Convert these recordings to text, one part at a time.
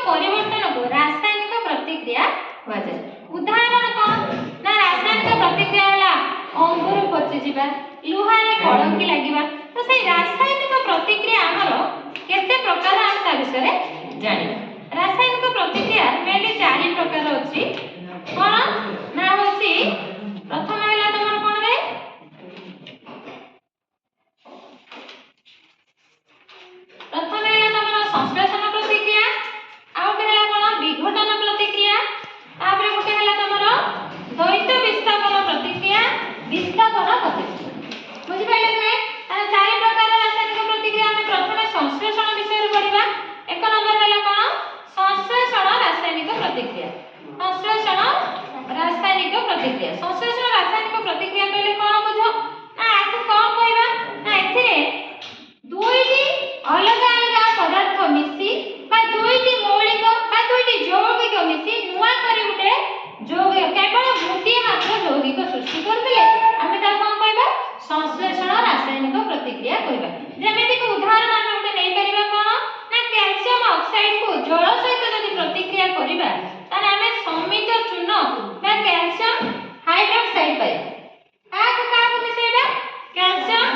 परिवर्तन को रासायनिक प्रतिक्रिया कहा जाए। उदाहरण कौन ना रासायनिक प्रतिक्रिया वाला अंगूर पची जिबा लुहा रे कड़की लागिबा। तो से रासायनिक प्रतिक्रिया हमरो केते प्रकार हम ता विषय जानि। रासायनिक प्रतिक्रिया मेनली 4 प्रकार अछि। कोन ना होछि प्रथम हैला तमर कोन रे प्रथम हैला तमर संश्लेषण प्रतिक्रिया आउ हैला कोन विघटन प्रतिक्रिया तापर गोटे हैला तमर द्वैत विस्थापन प्रतिक्रिया विस्थापन प्रतिक्रिया। बुझि पाइले ने तार 4 प्रकार रासायनिक प्रतिक्रिया। हम प्रथम संश्लेषण विषय पढिबा। एक नंबर हैला कोन संश्लेषण रासायनिक प्रतिक्रिया। संश्लेषण रासायनिक प्रतिक्रिया संश्लेषण रासायनिक प्रतिक्रिया कहले कोन बुझो ना आकु कोन कहबा ना एथिरे दुईटी अलग अलग पदार्थ मिसी बा दुईटी मौलिक बा दुईटी यौगिक मिसी नुवा करी उठे यौगिक केवल गोटे मात्र यौगिक सृष्टि करबे आमे ता कोन कहबा संश्लेषण रासायनिक प्रतिक्रिया कहबा। जेमेति को उदाहरण आमे उठे नै परिबा कोन ना कैल्शियम ऑक्साइड को जल सहित यदि प्रतिक्रिया करिबा ताने आमे समित चूर्ण बा कैल्शियम हाइड्रोक्साइड पाइ काको मिसेबा कैल्शियम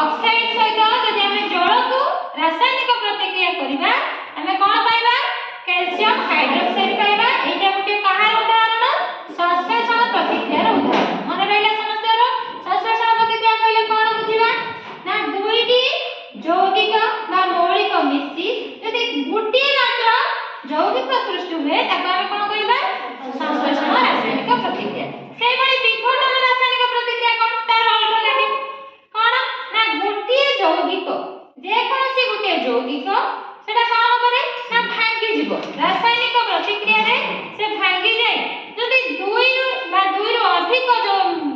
ऑक्साइड सहित यदि आमे जल को रासायनिक प्रतिक्रिया करिबा आमे कोन पाइबा कैल्शियम हाइड्रोक्साइड पाइबा। एटा गोटे कहार उदाहरण संश्लेषण प्रतिक्रियार उदाहरण मन रहला समस्तरो। संश्लेषण प्रतिक्रिया कहले कोन बुझिबा ना दुईटी यौगिक बा मौलिक मिसी यदि गुटी मात्र यौगिक सृष्टि हुए ताको आमे कोन कहबा संश्लेषण रासायनिक प्रतिक्रिया। सेहि बळी विघटन रासायनिक प्रतिक्रिया कोन तार अल्टरनेटिव कोन ना गुटी यौगिक जे कोनसी गुटी यौगिक सेटा कोन होबरे ना भांगी जिवो रासायनिक प्रतिक्रिया रे से भांगी जाय जदि दुई रो अधिक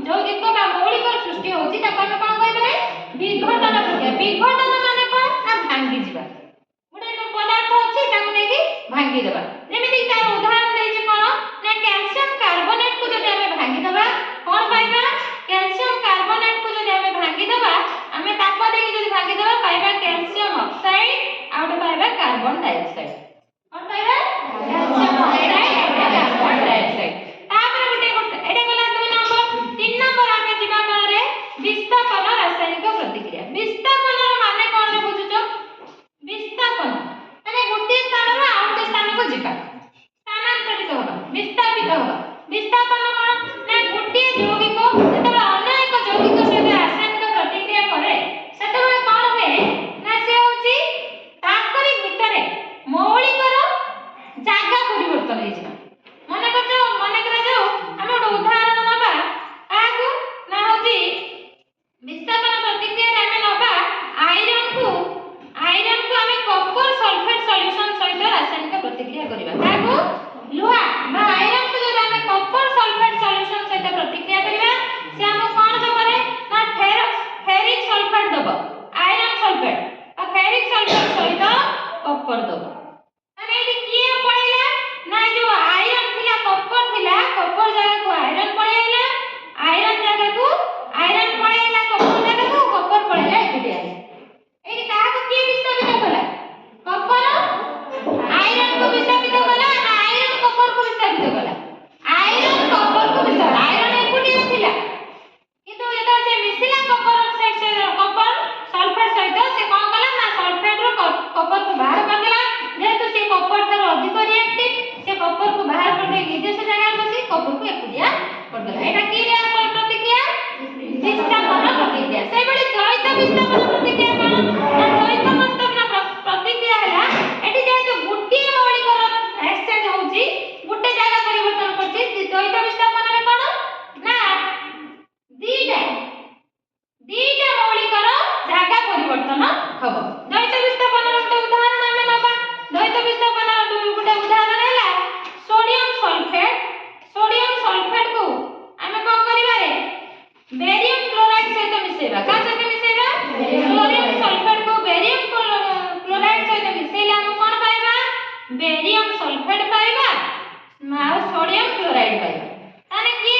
यौगिक बा मौलिक सृष्टि होची ताको आमे कोन कहबरे विघटन प्रक्रिया। विघटन माने कोन ना भांगी जिबा गुटे पदार्थ अछि ताको नेकी भांगी देबा। जेमिति तार उदाहरण देछि कोन ना कैल्शियम कार्बोनेट को जदि आमे भांगी देबा कोन पाइबा कैल्शियम कार्बोनेट को जदि आमे भांगी देबा आमे ताप देकी जदि भांगी देबा पाइबा कैल्शियम ऑक्साइड आउट पाइबा कार्बन डाइऑक्साइड कोन पाइबा कैल्शियम ऑक्साइड आ कार्बन डाइऑक्साइड। तापर गुटे एटा गला 2 नंबर। 3 नंबर आमे जिबा कोन रे विस्थापन रासायनिक प्रतिक्रिया। विस्थापन माने कोन रे बुझुचो विस्थापन माने गुटे स्थान रो आउ गुटे स्थान को जिबा स्थानांतरित होबा विस्थापित होबा। विस्थापन कोन ना गुटे यौगिक जेतबे अन्य एक यौगिक सहित रासायनिक प्रतिक्रिया करे सेतबे कोन होए ना से होची ताकरी भितरे मौलिक रो जागा परिवर्तन होई जिबा। मने करे जाऊ हम एक उदाहरण नबा आगु ना होची विस्थापन प्रतिक्रिया रे हमें नबा आयरन को हमें कॉपर सल्फेट सॉल्यूशन सहित रासायनिक प्रतिक्रिया करिबा। कागु लुहा बा आयरन को जब हमें कॉपर सल्फेट सॉल्यूशन सहित प्रतिक्रिया करिबा से हम कोन दबरे ना फेरिक सल्फेट दबो आयरन सल्फेट आ फेरिक सल्फेट सहित कॉपर दबो। माने एटी किए पळैला ना जो आयरन थिला कॉपर जगह को आयरन पळैला आयरन जगह को आयरन पळैला कॉपर जगह को कॉपर पळैला एटिया। एटी काहा को किए विस्थापित कला कॉपर आयरन को विस्थापित कला ना आयरन कॉपर को विस्थापित कला आयरन कॉपर को विस्थापित। आयरन एकुटिया थिला किंतु जेता से मिसिला कॉपर ऑक्साइड से कॉपर सल्फेट सहित से कोन कला ना सल्फेट रो कॉपर को बाहर कर देला जेतु से कॉपर थार अधिक रिएक्टिव से कॉपर को बाहर कर दे निर्देश जगह बसी कॉपर को एकुटिया कर देला। एटा की रे प्रतिक्रिया विस्थापन प्रतिक्रिया। से बड़ी द्वैत विस्थापन प्रतिक्रिया कोन ना द्वैत विस्थापन प्रतिक्रिया हला एटी जेतु गुटी मौलिक एक्सचेंज होउची गुटे जागा परिवर्तन करची द्वैत विस्थापन रे कोन ना दीटा मौलिक जागा परिवर्तन हबो। द्वैत विस्थापन रो गोटे उदाहरण आमे नबा। द्वैत विस्थापन रो गोटे उदाहरण हैला सोडियम सल्फेट को आमे कोन करिबा रे बेरियम क्लोराइड सहित मिसेबा। का सहित मिसेबा सोडियम सल्फेट को बेरियम क्लोराइड सहित मिसेला हम कोन पाइबा बेरियम सल्फेट पाइबा ना सोडियम क्लोराइड पाइबा। ताने की